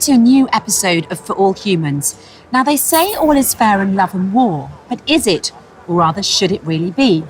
to a new episode of For All Humans. Now, they say all is fair in love and war, but is it? Or rather, should it really be?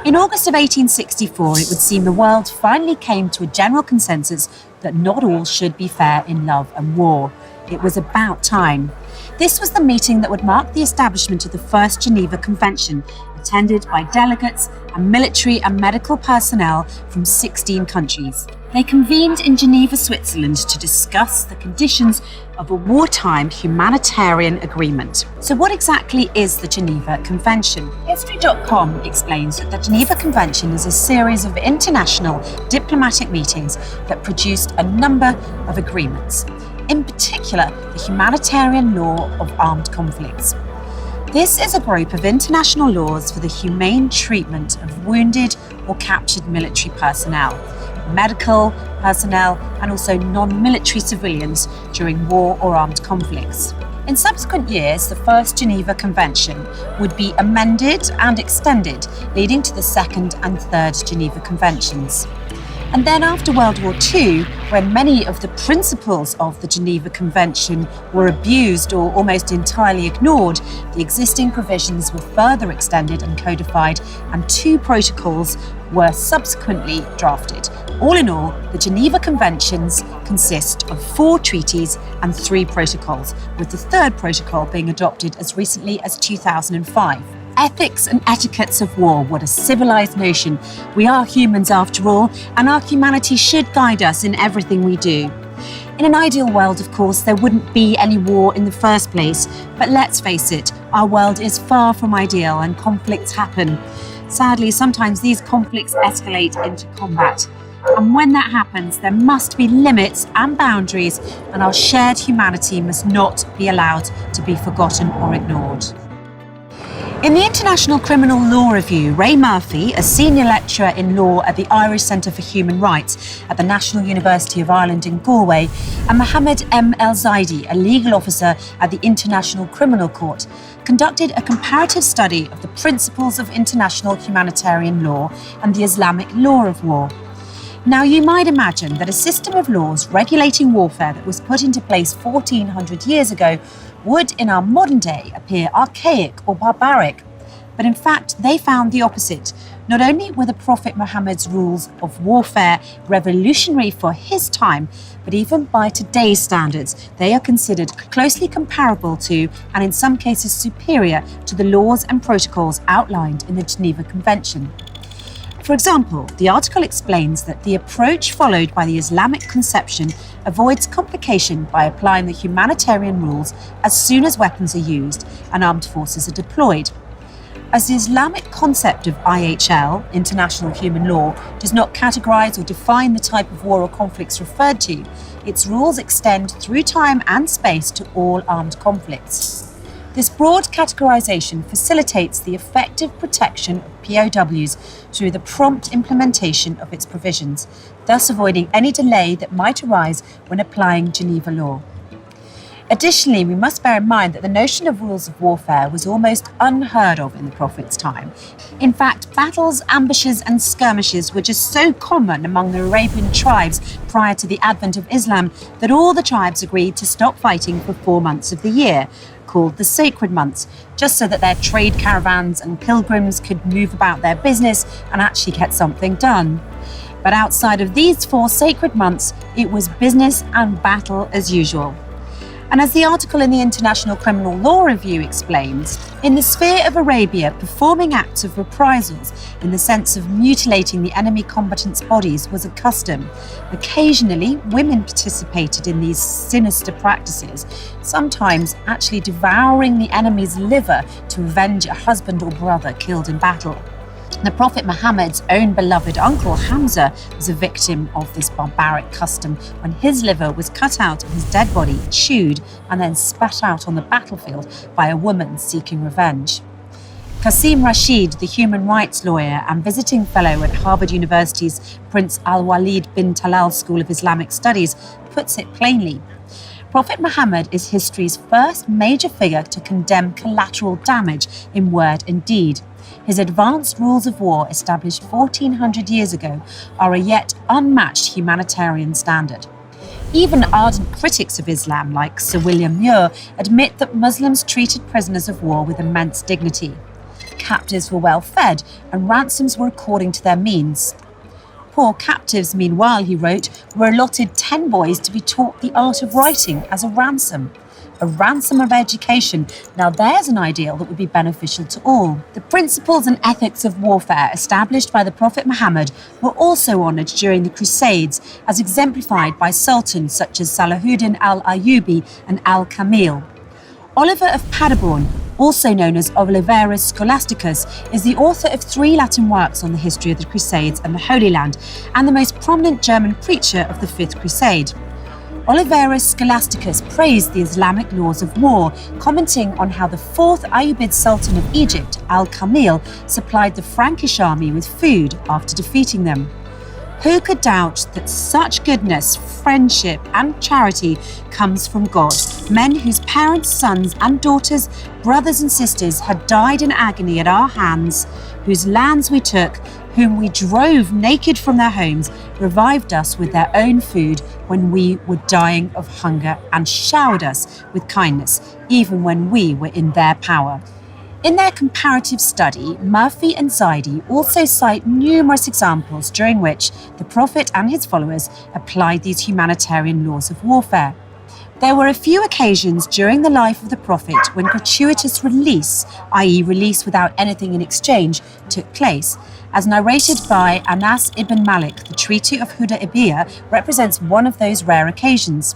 In August of 1864, it would seem the world finally came to a general consensus that not all should be fair in love and war. It was about time. This was the meeting that would mark the establishment of the first Geneva Convention, attended by delegates and military and medical personnel from 16 countries. They convened in Geneva, Switzerland to discuss the conditions of a wartime humanitarian agreement. So what exactly is the Geneva Convention? History.com explains that the Geneva Convention is a series of international diplomatic meetings that produced a number of agreements, in particular the humanitarian law of armed conflicts. This is a group of international laws for the humane treatment of wounded or captured military personnel, medical personnel, and also non-military civilians during war or armed conflicts. In subsequent years, the first Geneva Convention would be amended and extended, leading to the second and third Geneva Conventions. And then after World War II, when many of the principles of the Geneva Convention were abused or almost entirely ignored, the existing provisions were further extended and codified, and 2 protocols were subsequently drafted. All in all, the Geneva Conventions consist of 4 treaties and 3 protocols, with the 3rd protocol being adopted as recently as 2005. Ethics and etiquettes of war, what a civilized notion. We are humans after all, and our humanity should guide us in everything we do. In an ideal world, of course, there wouldn't be any war in the first place, but let's face it, our world is far from ideal and conflicts happen. Sadly, sometimes these conflicts escalate into combat. And when that happens, there must be limits and boundaries, and our shared humanity must not be allowed to be forgotten or ignored. In the International Criminal Law Review, Ray Murphy, a senior lecturer in law at the Irish Centre for Human Rights at the National University of Ireland in Galway, and Mohammed M. El Zaidi, a legal officer at the International Criminal Court, conducted a comparative study of the principles of international humanitarian law and the Islamic law of war. Now, you might imagine that a system of laws regulating warfare that was put into place 1400 years ago would, in our modern day, appear archaic or barbaric. But in fact, they found the opposite. Not only were the Prophet Muhammad's rules of warfare revolutionary for his time, but even by today's standards, they are considered closely comparable to, and in some cases superior to, the laws and protocols outlined in the Geneva Convention. For example, the article explains that the approach followed by the Islamic conception avoids complication by applying the humanitarian rules as soon as weapons are used and armed forces are deployed. As the Islamic concept of IHL, international human law, does not categorize or define the type of war or conflicts referred to, its rules extend through time and space to all armed conflicts. This broad categorization facilitates the effective protection of POWs through the prompt implementation of its provisions, thus avoiding any delay that might arise when applying Geneva law. Additionally, we must bear in mind that the notion of rules of warfare was almost unheard of in the Prophet's time. In fact, battles, ambushes and skirmishes were just so common among the Arabian tribes prior to the advent of Islam that all the tribes agreed to stop fighting for 4 months of the year, called the sacred months, just so that their trade caravans and pilgrims could move about their business and actually get something done. But outside of these 4 sacred months, it was business and battle as usual. And as the article in the International Criminal Law Review explains, in the sphere of Arabia, performing acts of reprisals in the sense of mutilating the enemy combatants' bodies was a custom. Occasionally, women participated in these sinister practices, sometimes actually devouring the enemy's liver to avenge a husband or brother killed in battle. The Prophet Muhammad's own beloved uncle Hamza was a victim of this barbaric custom when his liver was cut out of his dead body, chewed, and then spat out on the battlefield by a woman seeking revenge. Qasim Rashid, the human rights lawyer and visiting fellow at Harvard University's Prince Al-Walid bin Talal School of Islamic Studies, puts it plainly. Prophet Muhammad is history's first major figure to condemn collateral damage in word and deed. His advanced rules of war, established 1400 years ago, are a yet unmatched humanitarian standard. Even ardent critics of Islam, like Sir William Muir, admit that Muslims treated prisoners of war with immense dignity. Captives were well fed, and ransoms were according to their means. Poor captives, meanwhile, he wrote, were allotted 10 boys to be taught the art of writing as a ransom. A ransom of education. Now there's an ideal that would be beneficial to all. The principles and ethics of warfare established by the Prophet Muhammad were also honoured during the Crusades, as exemplified by sultans such as Salahuddin al-Ayyubi and al-Kamil. Oliver of Paderborn, also known as Oliverus Scholasticus, is the author of 3 Latin works on the history of the Crusades and the Holy Land, and the most prominent German preacher of the Fifth Crusade. Oliverus Scholasticus praised the Islamic laws of war, commenting on how the 4th Ayyubid Sultan of Egypt, al-Kamil, supplied the Frankish army with food after defeating them. Who could doubt that such goodness, friendship, and charity comes from God? Men whose parents, sons, and daughters, brothers and sisters had died in agony at our hands, whose lands we took, whom we drove naked from their homes, revived us with their own food when we were dying of hunger, and showered us with kindness, even when we were in their power. In their comparative study, Murphy and Zaidi also cite numerous examples during which the Prophet and his followers applied these humanitarian laws of warfare. There were a few occasions during the life of the Prophet when gratuitous release, i.e. release without anything in exchange, took place. As narrated by Anas ibn Malik, the Treaty of Hudaybiyah represents one of those rare occasions.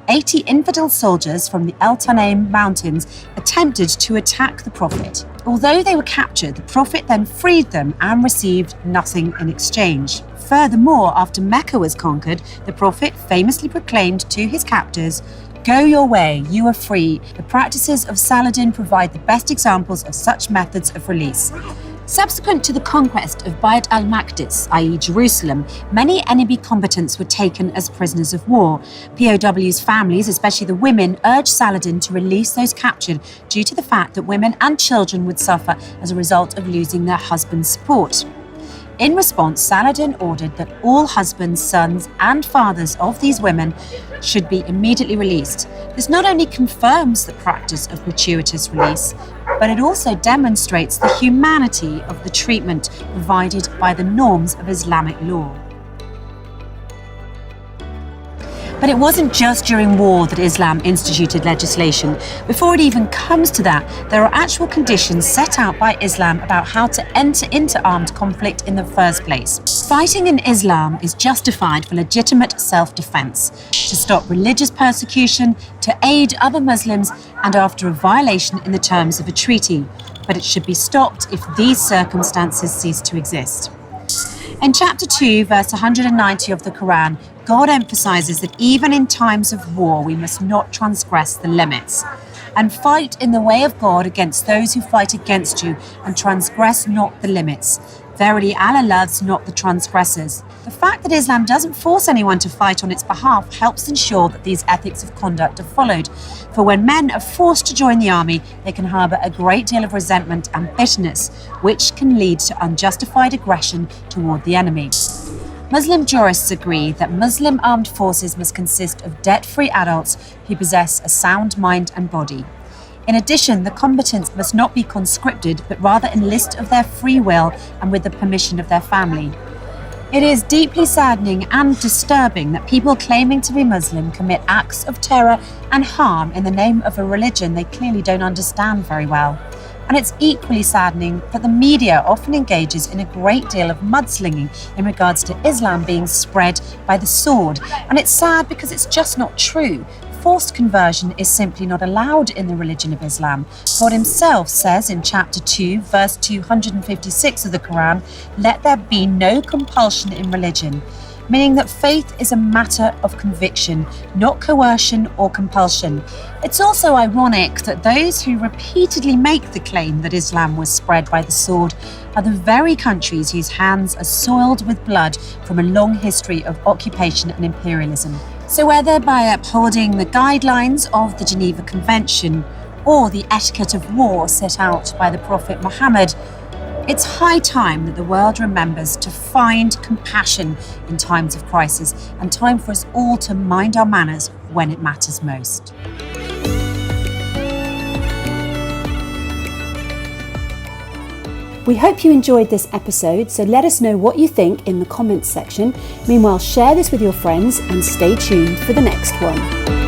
80 infidel soldiers from the El Tanaim mountains attempted to attack the Prophet. Although they were captured, the Prophet then freed them and received nothing in exchange. Furthermore, after Mecca was conquered, the Prophet famously proclaimed to his captors, "Go your way, you are free." The practices of Saladin provide the best examples of such methods of release. Subsequent to the conquest of Bayt al-Maqdis, i.e. Jerusalem, many enemy combatants were taken as prisoners of war. POWs' families, especially the women, urged Saladin to release those captured due to the fact that women and children would suffer as a result of losing their husbands' support. In response, Saladin ordered that all husbands, sons, and fathers of these women should be immediately released. This not only confirms the practice of gratuitous release, but it also demonstrates the humanity of the treatment provided by the norms of Islamic law. But it wasn't just during war that Islam instituted legislation. Before it even comes to that, there are actual conditions set out by Islam about how to enter into armed conflict in the first place. Fighting in Islam is justified for legitimate self-defense, to stop religious persecution, to aid other Muslims, and after a violation in the terms of a treaty. But it should be stopped if these circumstances cease to exist. In chapter 2, verse 190 of the Quran, God emphasizes that even in times of war, we must not transgress the limits, and fight in the way of God against those who fight against you, and transgress not the limits. Verily, Allah loves not the transgressors. The fact that Islam doesn't force anyone to fight on its behalf helps ensure that these ethics of conduct are followed. For when men are forced to join the army, they can harbour a great deal of resentment and bitterness, which can lead to unjustified aggression toward the enemy. Muslim jurists agree that Muslim armed forces must consist of debt-free adults who possess a sound mind and body. In addition, the combatants must not be conscripted, but rather enlist of their free will and with the permission of their family. It is deeply saddening and disturbing that people claiming to be Muslim commit acts of terror and harm in the name of a religion they clearly don't understand very well. And it's equally saddening that the media often engages in a great deal of mudslinging in regards to Islam being spread by the sword. And it's sad because it's just not true. Forced conversion is simply not allowed in the religion of Islam. God himself says in chapter 2, verse 256 of the Quran, "Let there be no compulsion in religion," meaning that faith is a matter of conviction, not coercion or compulsion. It's also ironic that those who repeatedly make the claim that Islam was spread by the sword are the very countries whose hands are soiled with blood from a long history of occupation and imperialism. So whether by upholding the guidelines of the Geneva Convention or the etiquette of war set out by the Prophet Muhammad, It's high time that the world remembers to find compassion in times of crisis, and time for us all to mind our manners when it matters most. We hope you enjoyed this episode, so let us know what you think in the comments section. Meanwhile, share this with your friends and stay tuned for the next one.